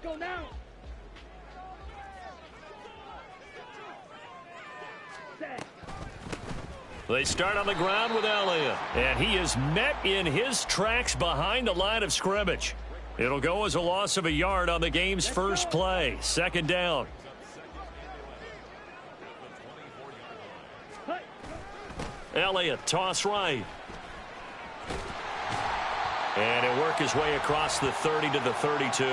go now. They start on the ground with Elliott, and he is met in his tracks behind the line of scrimmage. It'll go as a loss of a yard on the game's first play. Second down. Elliott, toss right. And he'll work his way across the 30 to the 32.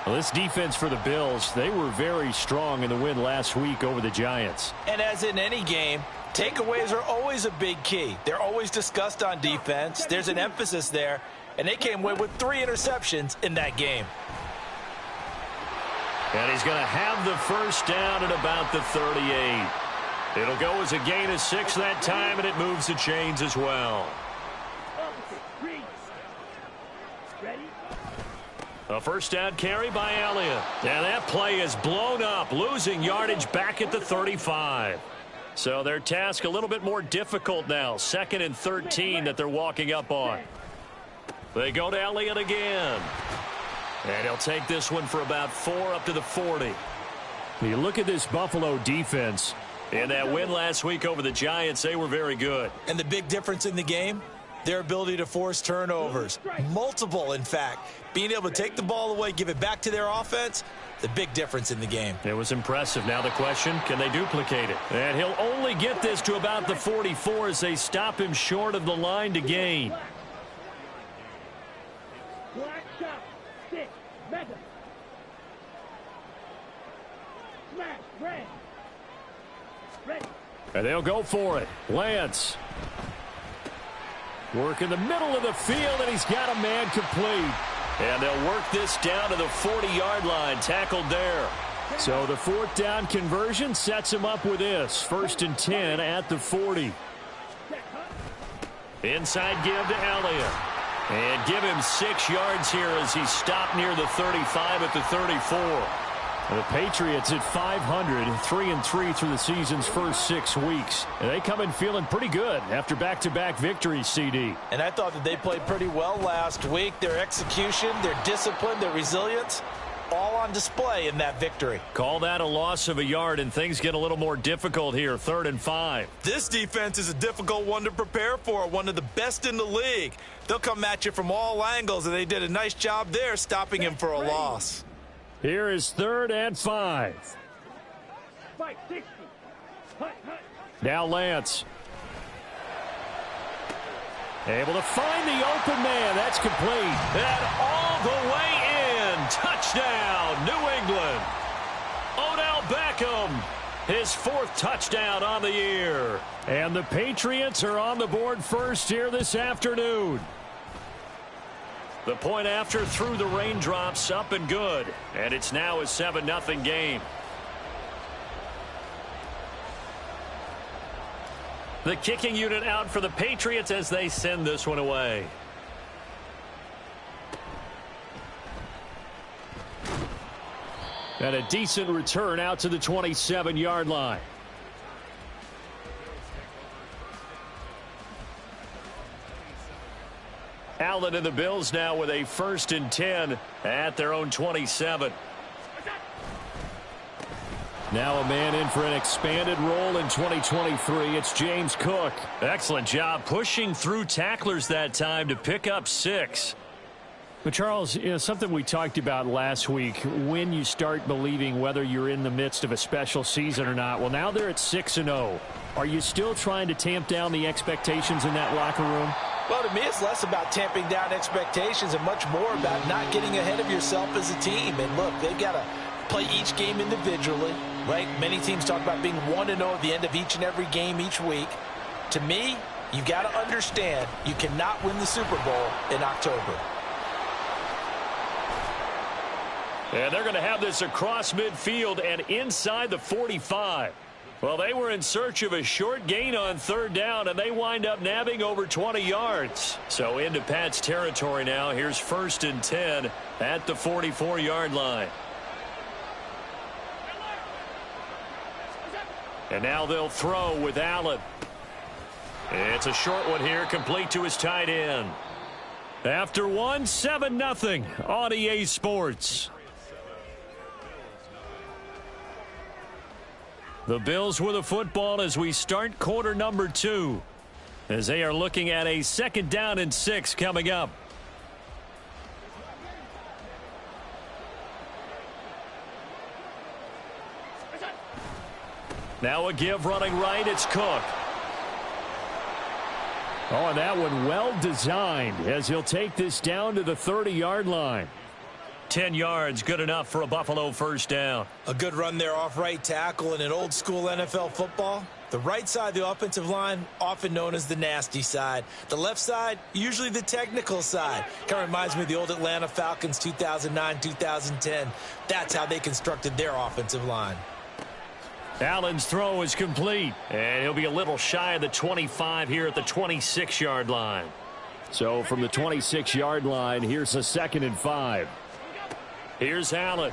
Well, this defense for the Bills, they were very strong in the win last week over the Giants. And as in any game, takeaways are always a big key. They're always discussed on defense. There's an emphasis there, and they came away with 3 interceptions in that game. And he's going to have the first down at about the 38. It'll go as a gain of 6 that time, and it moves the chains as well. A first down carry by Elliott. And that play is blown up, losing yardage back at the 35. So their task a little bit more difficult now. 2nd and 13 that they're walking up on. They go to Elliott again. And he'll take this one for about 4 up to the 40. When you look at this Buffalo defense. In that win last week over the Giants, they were very good. And the big difference in the game? Their ability to force turnovers. Multiple, in fact. Being able to take the ball away, give it back to their offense, the big difference in the game. It was impressive. Now the question, can they duplicate it? And he'll only get this to about the 44 as they stop him short of the line to gain. Black shot, stick, mega. Smash, red. Ready. And they'll go for it. Lance. Work in the middle of the field, and he's got a man complete. And they'll work this down to the 40-yard line, tackled there. So the 4th down conversion sets him up with this. 1st and 10 at the 40. Inside give to Elliott. And give him 6 yards here as he stopped near the 35 at the 34. The Patriots at 500, 3-3 through the season's first 6 weeks. And they come in feeling pretty good after back-to-back victories, CD. And I thought that they played pretty well last week. Their execution, their discipline, their resilience, all on display in that victory. Call that a loss of a yard, and things get a little more difficult here, 3rd and 5. This defense is a difficult one to prepare for, one of the best in the league. They'll come at you from all angles, and they did a nice job there stopping him for a loss. Here is 3rd and 5. Now Lance. Able to find the open man. That's complete. And all the way in. Touchdown, New England. Odell Beckham, his 4th touchdown on the year. And the Patriots are on the board first here this afternoon. The point after through the raindrops, up and good. And it's now a 7-0 game. The kicking unit out for the Patriots as they send this one away. And a decent return out to the 27-yard line. Allen and the Bills now with a 1st and 10 at their own 27. Now a man in for an expanded role in 2023. It's James Cook. Excellent job pushing through tacklers that time to pick up 6. But Charles, you know, something we talked about last week, when you start believing whether you're in the midst of a special season or not. Well, now they're at 6-0. Are you still trying to tamp down the expectations in that locker room? Well, to me, it's less about tamping down expectations and much more about not getting ahead of yourself as a team. And look, they've got to play each game individually, right? Many teams talk about being 1-0 at the end of each and every game each week. To me, you got to understand you cannot win the Super Bowl in October. And they're going to have this across midfield and inside the 45. Well, they were in search of a short gain on 3rd down, and they wind up nabbing over 20 yards. So into Pat's territory now. Here's 1st and 10 at the 44-yard line. And now they'll throw with Allen. It's a short one here, complete to his tight end. After one, 7-0 on EA Sports. The Bills with the football as we start quarter number 2, as they are looking at a 2nd down and 6 coming up. Now a give running right. It's Cook. Oh, and that one well designed as he'll take this down to the 30-yard line. 10 yards, good enough for a Buffalo first down. A good run there off right tackle in an old school NFL football. The right side of the offensive line, often known as the nasty side. The left side, usually the technical side. Kind of reminds me of the old Atlanta Falcons 2009-2010. That's how they constructed their offensive line. Allen's throw is complete, and he'll be a little shy of the 25 here at the 26-yard line. So from the 26-yard line, here's a 2nd and 5. Here's Allen.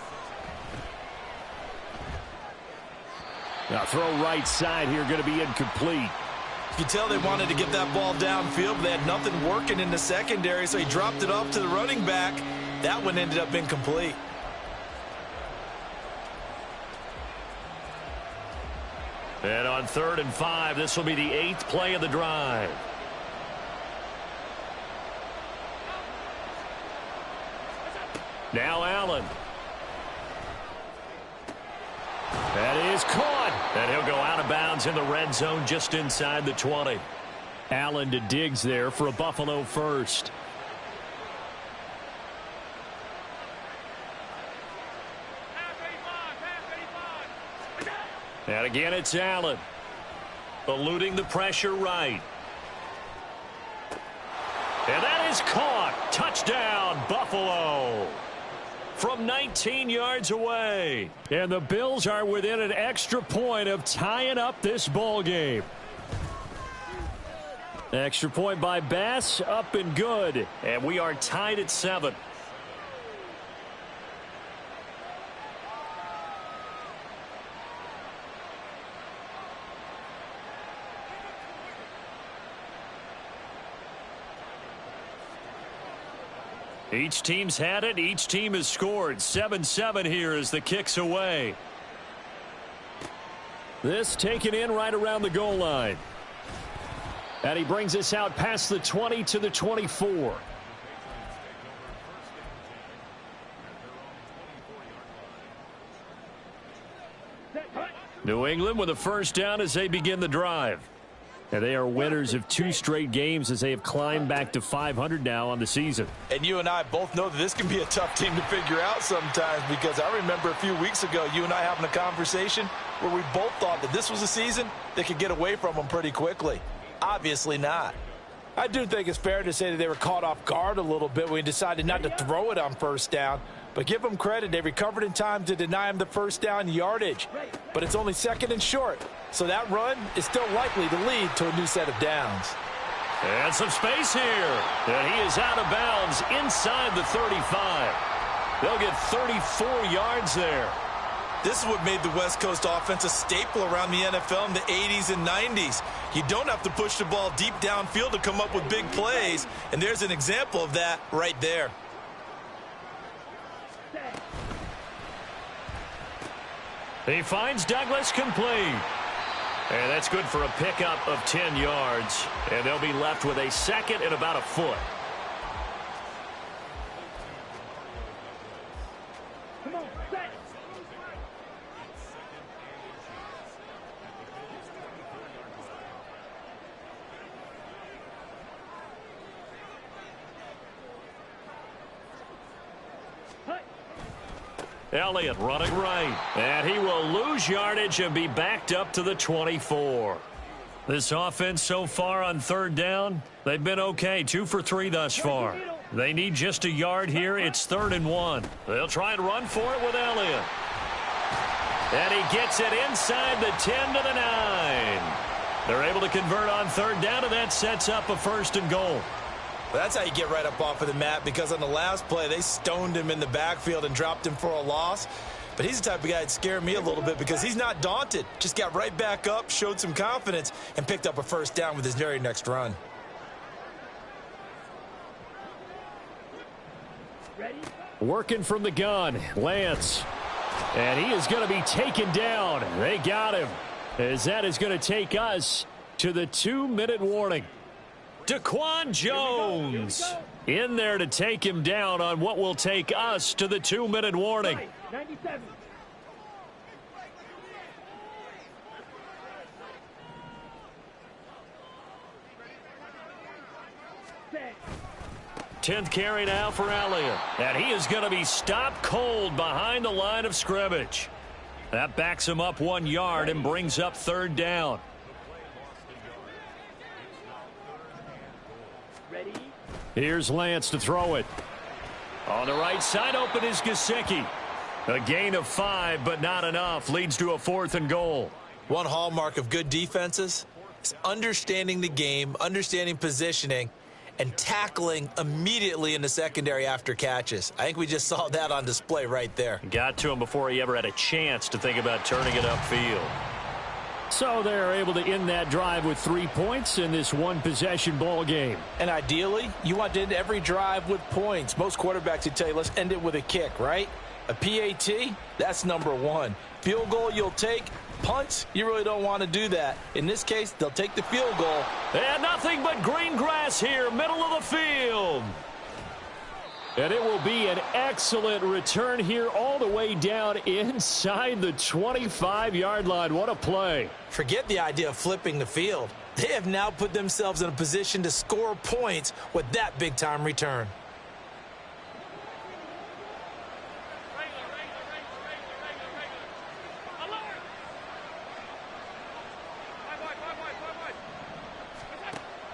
Now throw right side here, going to be incomplete. You can tell they wanted to get that ball downfield, but they had nothing working in the secondary, so he dropped it off to the running back. That one ended up incomplete. And on 3rd and 5, this will be the 8th play of the drive. Now Allen. That is caught. And he'll go out of bounds in the red zone just inside the 20. Allen to Diggs there for a Buffalo first. And again, it's Allen. Eluding the pressure right. And that is caught. Touchdown, Buffalo. From 19 yards away. And the Bills are within an extra point of tying up this ball game. Extra point by Bass, up and good. And we are tied at 7. Each team's had it. Each team has scored. 7-7 here as the kick's away. This taken in right around the goal line. And he brings us out past the 20 to the 24. New England with a first down as they begin the drive. And they are winners of 2 straight games as they have climbed back to 500 now on the season. And you and I both know that this can be a tough team to figure out sometimes, because I remember a few weeks ago you and I having a conversation where we both thought that this was a season that could get away from them pretty quickly. Obviously not. I do think it's fair to say that they were caught off guard a little bit when we decided not to throw it on first down. But give them credit. They recovered in time to deny him the first down yardage. But it's only 2nd and short. So that run is still likely to lead to a new set of downs. And some space here. And he is out of bounds inside the 35. They'll get 34 yards there. This is what made the West Coast offense a staple around the NFL in the 80s and 90s. You don't have to push the ball deep downfield to come up with big plays. And there's an example of that right there. He finds Douglas complete. And that's good for a pickup of 10 yards. And they'll be left with a 2nd and about a foot. Come on, set. Elliott running right. And he will lose yardage and be backed up to the 24. This offense so far on 3rd down, they've been okay. 2 for 3 thus far. They need just a yard here. It's 3rd and 1. They'll try and run for it with Elliott. And he gets it inside the 10 to the 9. They're able to convert on 3rd down, and that sets up a 1st and goal. That's how you get right up off of the mat, because on the last play, they stoned him in the backfield and dropped him for a loss. But he's the type of guy that scared me a little bit because he's not daunted. Just got right back up, showed some confidence, and picked up a 1st down with his very next run. Working from the gun, Lance. And he is going to be taken down. They got him. As that is going to take us to the 2-minute warning. Daquan Jones in there to take him down on what will take us to the 2-minute warning. 97. 10th carry now for Elliott. And he is going to be stopped cold behind the line of scrimmage. That backs him up 1 yard and brings up 3rd down. Ready? Here's Lance to throw it. On the right side, open is Gesicki. A gain of 5, but not enough. Leads to a 4th and goal. One hallmark of good defenses is understanding the game, understanding positioning, and tackling immediately in the secondary after catches. I think we just saw that on display right there. Got to him before he ever had a chance to think about turning it upfield. So they're able to end that drive with 3 points in this one-possession ball game. And ideally, you want to end every drive with points. Most quarterbacks would tell you, let's end it with a kick, right? A PAT, that's number 1. Field goal you'll take. Punts, you really don't want to do that. In this case, they'll take the field goal. And nothing but green grass here, middle of the field. And it will be an excellent return here all the way down inside the 25-yard line. What a play. Forget the idea of flipping the field. They have now put themselves in a position to score points with that big-time return.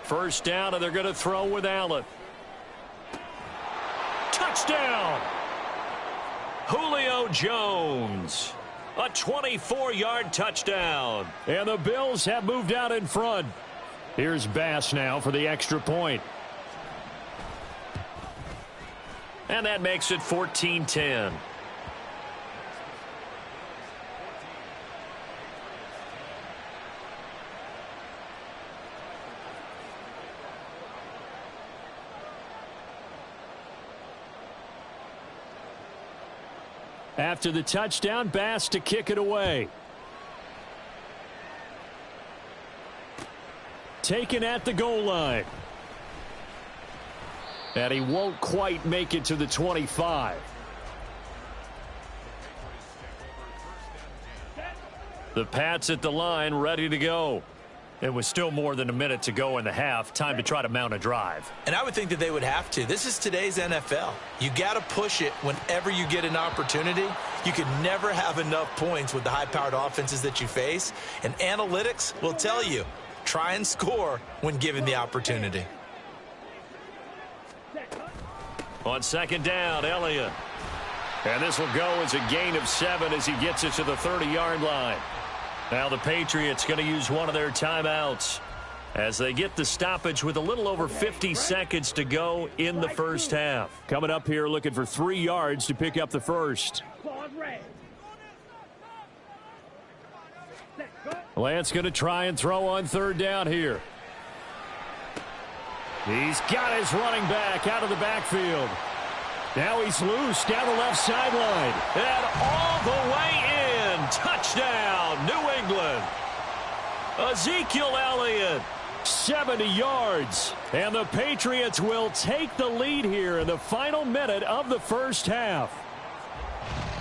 First down, and they're going to throw with Allen. Touchdown! Julio Jones. A 24-yard touchdown. And the Bills have moved out in front. Here's Bass now for the extra point. And that makes it 14-10. After the touchdown, Bass to kick it away. Taken at the goal line. And he won't quite make it to the 25. The Pats at the line, ready to go. It was still more than a minute to go in the half. Time to try to mount a drive. And I would think that they would have to. This is today's NFL. You got to push it whenever you get an opportunity. You can never have enough points with the high-powered offenses that you face. And analytics will tell you, try and score when given the opportunity. On 2nd down, Elliott. And this will go as a gain of 7 as he gets it to the 30-yard line. Now the Patriots going to use one of their timeouts as they get the stoppage with a little over 50 seconds to go in the first half. Coming up here looking for 3 yards to pick up the first. Lance going to try and throw on 3rd down here. He's got his running back out of the backfield. Now he's loose down the left sideline. And all the way in. Touchdown, New England. Ezekiel Elliott. 70 yards. And the Patriots will take the lead here in the final minute of the first half.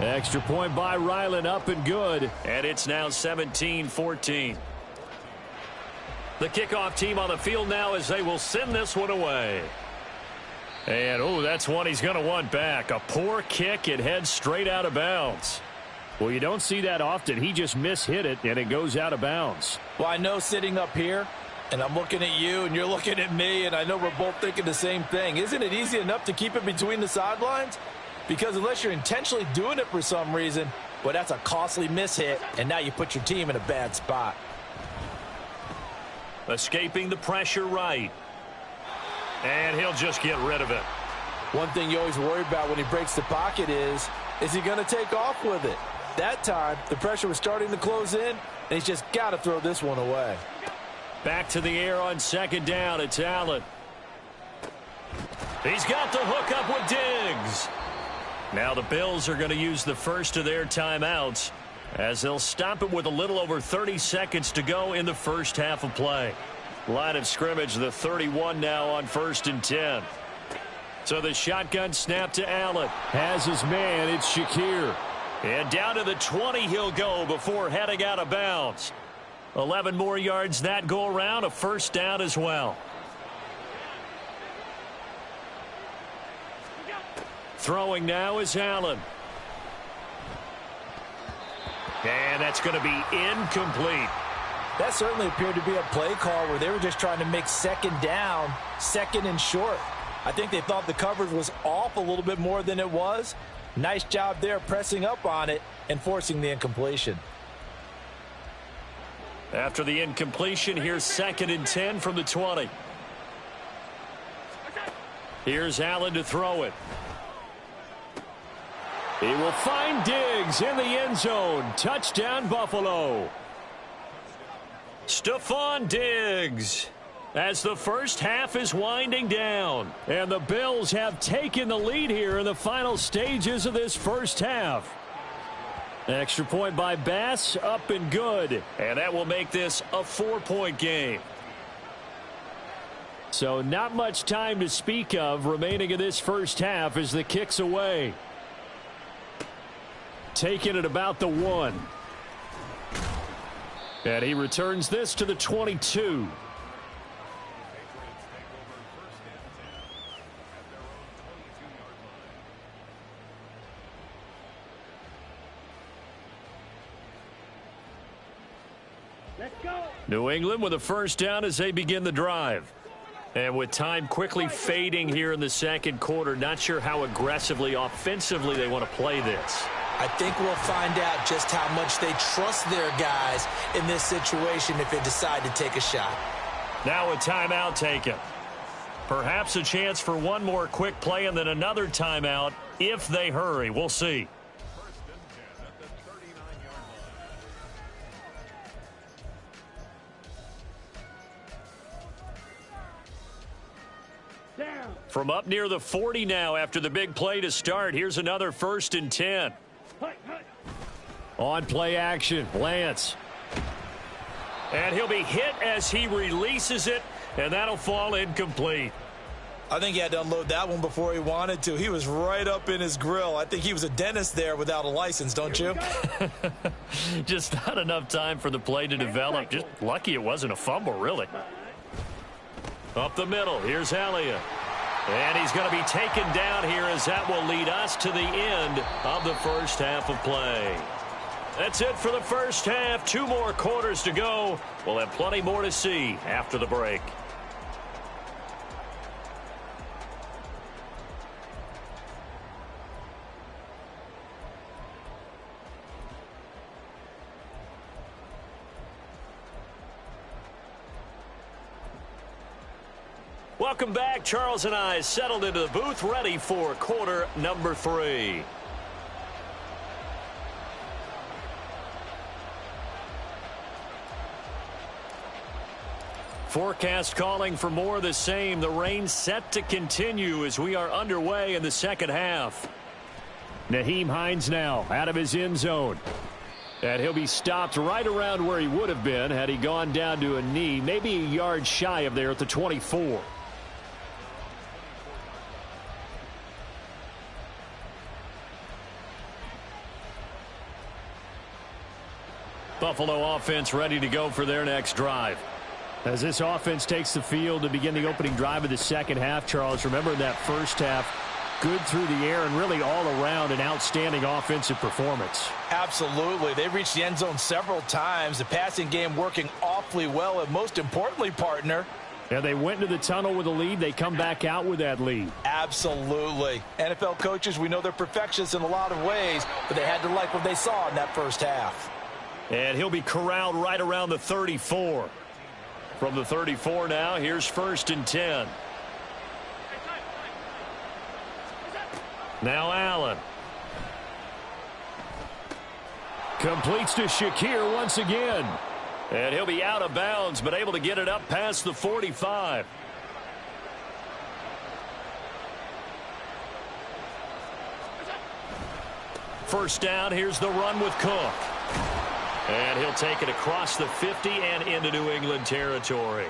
Extra point by Ryland, up and good. And it's now 17-14. The kickoff team on the field now as they will send this one away. And, oh, that's one he's going to want back. A poor kick. It heads straight out of bounds. Well, you don't see that often. He just mishit it, and it goes out of bounds. Well, I know sitting up here, and I'm looking at you, and you're looking at me, and I know we're both thinking the same thing. Isn't it easy enough to keep it between the sidelines? Because unless you're intentionally doing it for some reason, well, that's a costly mishit, and now you put your team in a bad spot. Escaping the pressure right. And he'll just get rid of it. One thing you always worry about when he breaks the pocket is he going to take off with it? That time, the pressure was starting to close in, and he's just got to throw this one away. Back to the air on 2nd down. It's Allen. He's got the hook up with Diggs. Now the Bills are going to use the first of their timeouts as they'll stop it with a little over 30 seconds to go in the first half of play. Line of scrimmage, the 31 now on 1st and 10. So the shotgun snap to Allen. Has his man, it's Shakir. And down to the 20 he'll go before heading out of bounds. 11 more yards that go around, a first down as well. Throwing now is Allen. And that's going to be incomplete. That certainly appeared to be a play call where they were just trying to make second down, second and short. I think they thought the coverage was off a little bit more than it was. Nice job there pressing up on it and forcing the incompletion. After the incompletion, here's 2nd and 10 from the 20. Here's Allen to throw it. He will find Diggs in the end zone. Touchdown, Buffalo. Stephon Diggs as the first half is winding down. And the Bills have taken the lead here in the final stages of this first half. Extra point by Bass, up and good. And that will make this a 4-point game. So not much time to speak of remaining in this first half as the kick's away. Taking it about the 1. And he returns this to the 22. Let's go. New England with a first down as they begin the drive. And with time quickly fading here in the second quarter, not sure how aggressively, offensively they want to play this. I think we'll find out just how much they trust their guys in this situation if they decide to take a shot. Now a timeout taken. Perhaps a chance for one more quick play and then another timeout if they hurry. We'll see. Down. From up near the 40 now after the big play to start, here's another 1st and 10. Hut, hut. On play action, Lance. And he'll be hit as he releases it, and that'll fall incomplete. I think he had to unload that one before he wanted to. He was right up in his grill. I think he was a dentist there without a license, don't you? Just not enough time for the play to develop. Just lucky it wasn't a fumble, really. Up the middle, here's Elliott. And he's going to be taken down here as that will lead us to the end of the first half of play. That's it for the first half. 2 more quarters to go. We'll have plenty more to see after the break. Welcome back. Charles and I settled into the booth, ready for quarter number 3. Forecast calling for more of the same. The rain set to continue as we are underway in the second half. Nyheim Hines now out of his end zone. And he'll be stopped right around where he would have been had he gone down to a knee, maybe a yard shy of there at the 24. Buffalo offense ready to go for their next drive. As this offense takes the field to begin the opening drive of the second half, Charles, remember that first half, good through the air and really all around an outstanding offensive performance. Absolutely. They reached the end zone several times. The passing game working awfully well, and most importantly, partner, Yeah, they went into the tunnel with a lead. They come back out with that lead. absolutely. NFL coaches, we know they're perfectionists in a lot of ways, but they had to like what they saw in that first half. And he'll be corralled right around the 34. From the 34 now, here's 1st and 10. Now Allen. Completes to Shakir once again. And he'll be out of bounds, but able to get it up past the 45. first down. Here's the run with Cook. And he'll take it across the 50 and into New England territory.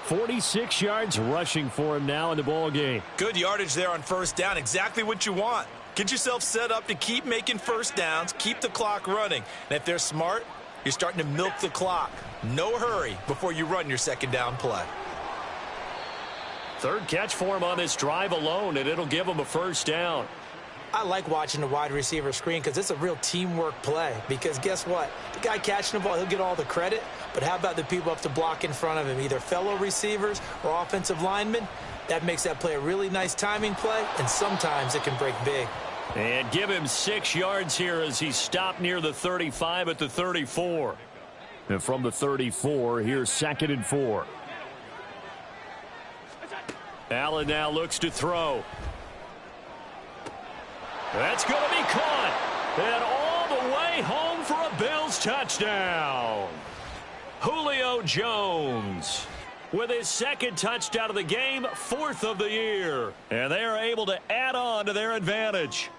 46 yards rushing for him now in the ball game. Good yardage there on first down. Exactly what you want. Get yourself set up to keep making first downs, keep the clock running. And if they're smart, you're starting to milk the clock. No hurry before you run your second down play. Third catch for him on this drive alone, and it'll give him a first down. I like watching the wide receiver screen because it's a real teamwork play. Because guess what? The guy catching the ball, he'll get all the credit. But how about the people up to block in front of him, either fellow receivers or offensive linemen? That makes that play a really nice timing play, and sometimes it can break big. And give him 6 yards here as he stopped near the 35 at the 34. And from the 34, here's 2nd and 4. Allen now looks to throw. That's going to be caught. And all the way home for a Bills touchdown. Julio Jones with his 2nd touchdown of the game, 4th of the year. And they are able to add on to their advantage.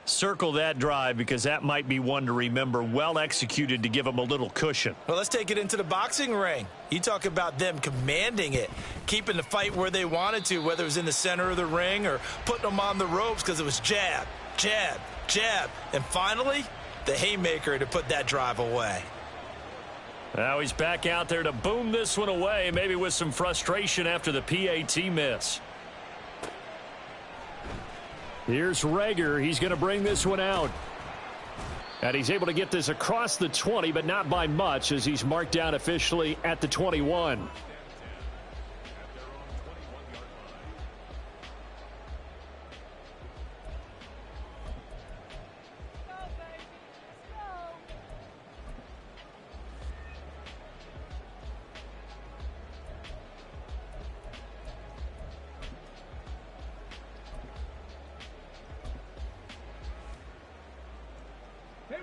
Circle that drive because that might be one to remember. Well executed to give them a little cushion. Well, let's take it into the boxing ring. You talk about them commanding it, keeping the fight where they wanted to, whether it was in the center of the ring or putting them on the ropes because it was jab, jab, jab. And finally, the haymaker to put that drive away. Now he's back out there to boom this one away, maybe with some frustration after the PAT miss. Here's Reagor. He's going to bring this one out. And he's able to get this across the 20, but not by much as he's marked down officially at the 21.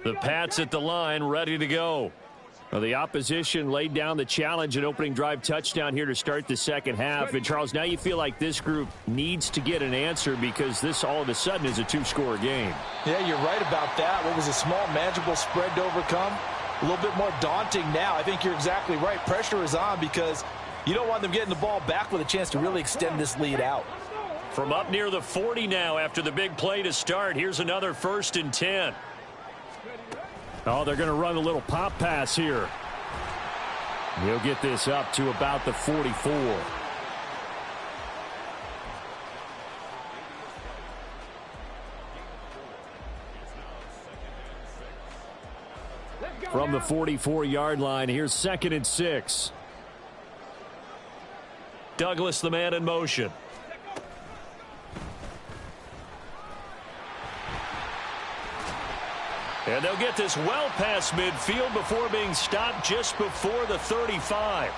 The Pats at the line, ready to go. Well, the opposition laid down the challenge, an opening drive touchdown here to start the second half. And, Charles, now you feel like this group needs to get an answer because this all of a sudden is a 2-score game. Yeah, you're right about that. What was a small, manageable spread to overcome? A little bit more daunting now. I think you're exactly right. Pressure is on because you don't want them getting the ball back with a chance to really extend this lead out. From up near the 40 now after the big play to start, here's another 1st and 10. Oh, they're going to run a little pop pass here. He'll get this up to about the 44. From the 44-yard line, here's 2nd and 6. Douglas, the man in motion. And they'll get this well past midfield before being stopped just before the 35.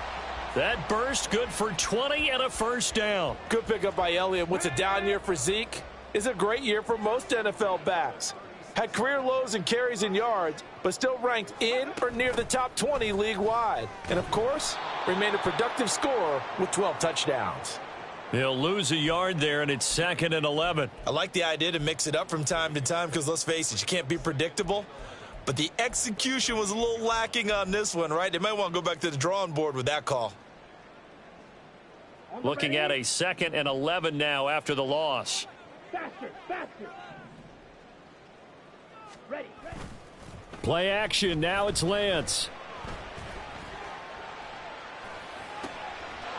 That burst good for 20 and a first down. Good pickup by Elliott. What's a down year for Zeke? It's a great year for most NFL backs. Had career lows in carries and yards, but still ranked in or near the top 20 league-wide. And, of course, remained a productive scorer with 12 touchdowns. He'll lose a yard there, and it's 2nd and 11. I like the idea to mix it up from time to time because, let's face it, you can't be predictable. But the execution was a little lacking on this one, right? They might want to go back to the drawing board with that call. Looking at a 2nd and 11 now after the loss. Faster, faster. Ready. Play action. Now it's Lance.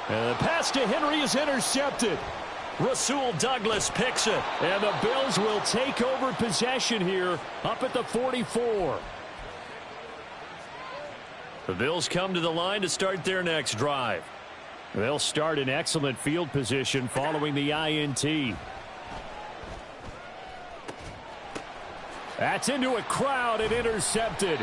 And the pass to Henry is intercepted. Rasul Douglas picks it. And the Bills will take over possession here up at the 44. The Bills come to the line to start their next drive. They'll start in excellent field position following the INT. That's into a crowd and intercepted.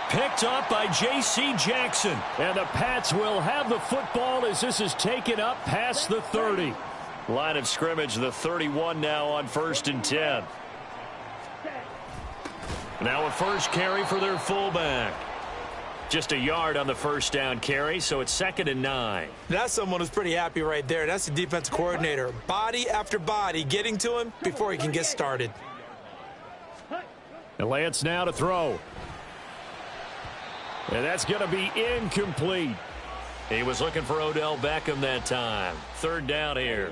Picked up by J.C. Jackson. And the Pats will have the football as this is taken up past the 30. Line of scrimmage, the 31 now on 1st and 10. Now a first carry for their fullback. Just a yard on the first down carry, so it's 2nd and 9. That's someone who's pretty happy right there. That's the defense coordinator. Body after body getting to him before he can get started. And Lance now to throw. And that's going to be incomplete. He was looking for Odell Beckham that time. Third down here.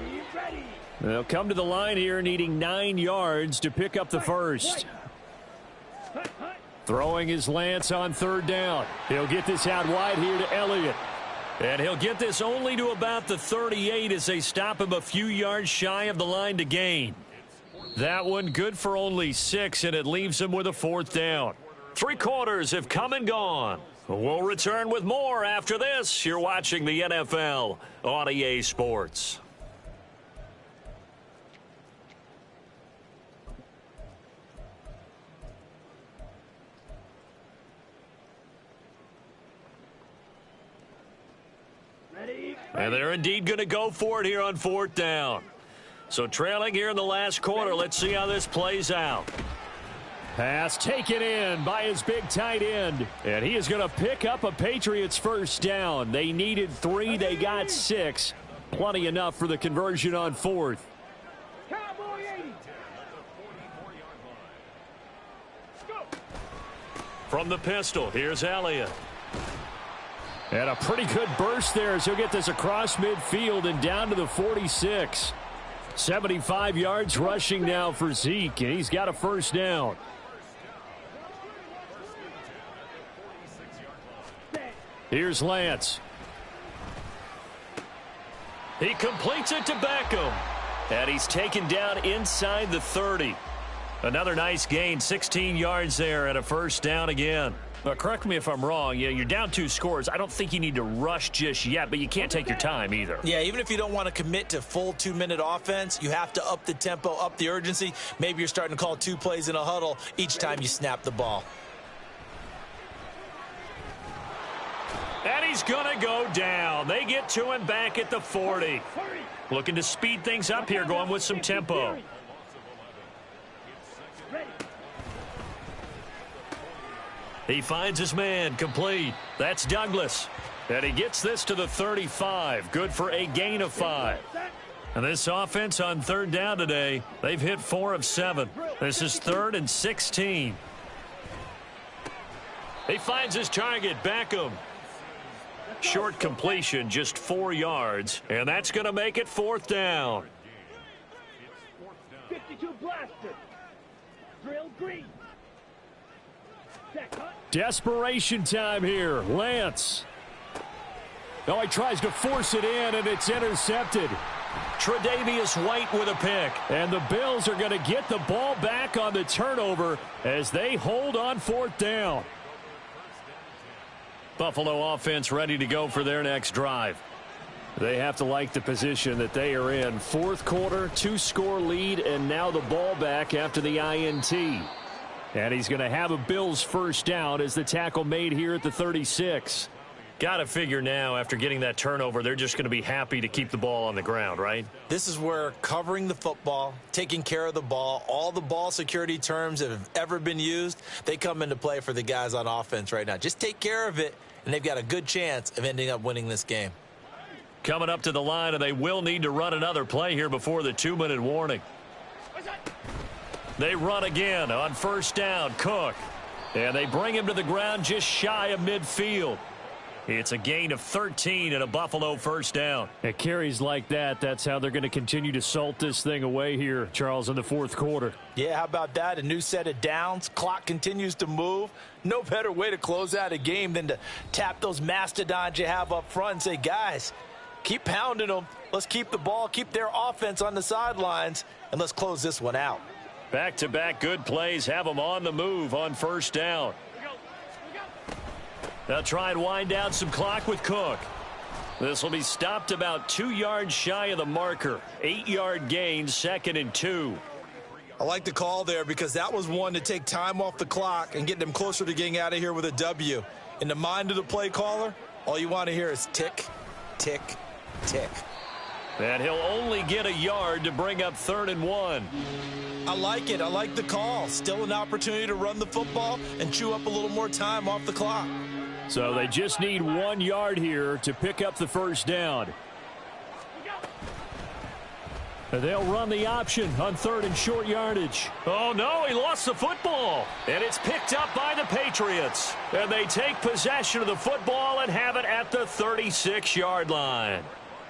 They'll come to the line here needing 9 yards to pick up the first. Throwing is Lance on third down. He'll get this out wide here to Elliott. And he'll get this only to about the 38 as they stop him a few yards shy of the line to gain. That one good for only 6, and it leaves him with a fourth down. 3 quarters have come and gone. We'll return with more after this. You're watching the NFL on EA Sports. And they're indeed going to go for it here on fourth down. So trailing here in the last quarter. Let's see how this plays out. Pass taken in by his big tight end. And he is going to pick up a Patriots first down. They needed 3. They got 6. Plenty enough for the conversion on fourth. From the pistol, here's Elliott. And a pretty good burst there as he'll get this across midfield and down to the 46. 75 yards rushing now for Zeke, and he's got a first down. Here's Lance. He completes it to Beckham. And he's taken down inside the 30. Another nice gain, 16 yards there and a first down again. But correct me if I'm wrong. You're down 2 scores. I don't think you need to rush just yet, but you can't take your time either. Yeah, even if you don't want to commit to full 2-minute offense, you have to up the tempo, up the urgency. Maybe you're starting to call 2 plays in a huddle each time you snap the ball. And he's going to go down. They get to him back at the 40. Looking to speed things up here, going with some tempo. He finds his man, complete. That's Douglas. And he gets this to the 35. Good for a gain of 5. And this offense on third down today, they've hit 4 of 7. This is 3rd and 16. He finds his target, Beckham. Short completion, just 4 yards. And that's going to make it 4th down. 52 blaster. Drill green. Desperation time here. Lance. Oh, he tries to force it in, and it's intercepted. Tre'Davious White with a pick. And the Bills are going to get the ball back on the turnover as they hold on 4th down. Buffalo offense ready to go for their next drive. They have to like the position that they are in. 4th quarter, 2-score lead, and now the ball back after the INT. And he's going to have a Bills first down as the tackle made here at the 36. Got to figure now, after getting that turnover, they're just going to be happy to keep the ball on the ground, right? This is where covering the football, taking care of the ball, all the ball security terms that have ever been used, they come into play for the guys on offense right now. Just take care of it, and they've got a good chance of ending up winning this game. Coming up to the line, and they will need to run another play here before the 2-minute warning. They run again on first down, Cook. And they bring him to the ground just shy of midfield. It's a gain of 13 and a Buffalo first down. It carries like that. That's how they're going to continue to salt this thing away here, Charles, in the 4th quarter. Yeah, how about that? A new set of downs. Clock continues to move. No better way to close out a game than to tap those mastodons you have up front and say, guys, keep pounding them. Let's keep the ball, keep their offense on the sidelines, and let's close this one out. Back-to-back good plays have them on the move on first down. They'll try and wind down some clock with Cook. This will be stopped about 2 yards shy of the marker. 8-yard gain, 2nd and 2. I like the call there because that was one to take time off the clock and get them closer to getting out of here with a W. In the mind of the play caller, all you want to hear is tick, tick, tick. And he'll only get a yard to bring up 3rd and 1. I like it. I like the call. Still an opportunity to run the football and chew up a little more time off the clock. So they just need 1 yard here to pick up the first down. They'll run the option on 3rd and short yardage. Oh, no, he lost the football. And it's picked up by the Patriots. And they take possession of the football and have it at the 36-yard line.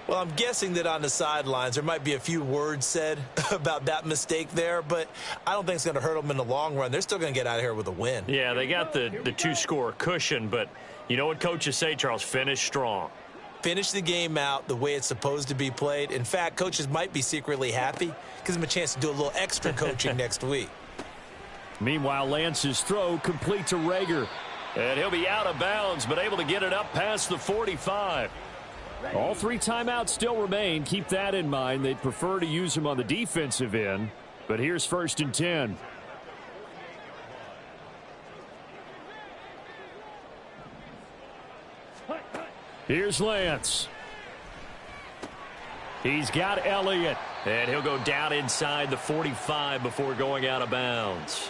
Well, I'm guessing that on the sidelines there might be a few words said about that mistake there, but I don't think it's going to hurt them in the long run. They're still going to get out of here with a win. Yeah, they got the two-score cushion, but you know what coaches say, Charles? Finish strong. Finish the game out the way it's supposed to be played. In fact, coaches might be secretly happy. Gives them a chance to do a little extra coaching next week. Meanwhile, Lance's throw complete to Rager. And he'll be out of bounds, but able to get it up past the 45. All 3 timeouts still remain. Keep that in mind. They'd prefer to use him on the defensive end. But here's 1st and 10. Here's Lance. He's got Elliott. And he'll go down inside the 45 before going out of bounds.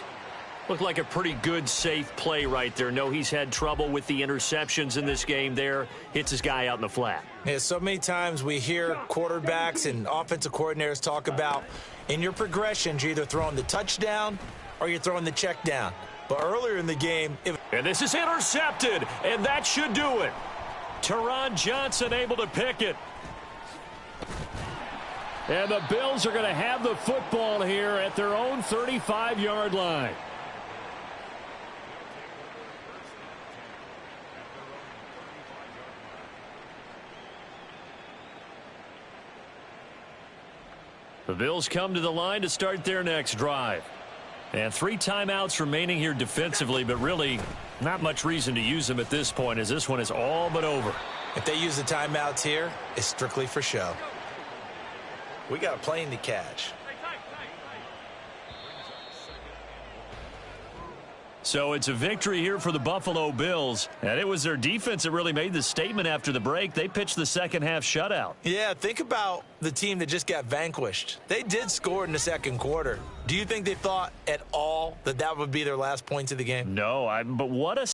Looked like a pretty good, safe play right there. No, he's had trouble with the interceptions in this game there. Hits his guy out in the flat. Yeah, so many times we hear quarterbacks and offensive coordinators talk about in your progressions, you're either throwing the touchdown or you're throwing the check down. But earlier in the game... And this is intercepted, and that should do it. Teron Johnson able to pick it. And the Bills are going to have the football here at their own 35-yard line. The Bills come to the line to start their next drive. And 3 timeouts remaining here defensively, but really not much reason to use them at this point as this one is all but over. If they use the timeouts here, it's strictly for show. We got a plane to catch. So it's a victory here for the Buffalo Bills. And it was their defense that really made the statement after the break. They pitched the second-half shutout. Yeah, think about the team that just got vanquished. They did score in the second quarter. Do you think they thought at all that that would be their last points of the game? No, but what a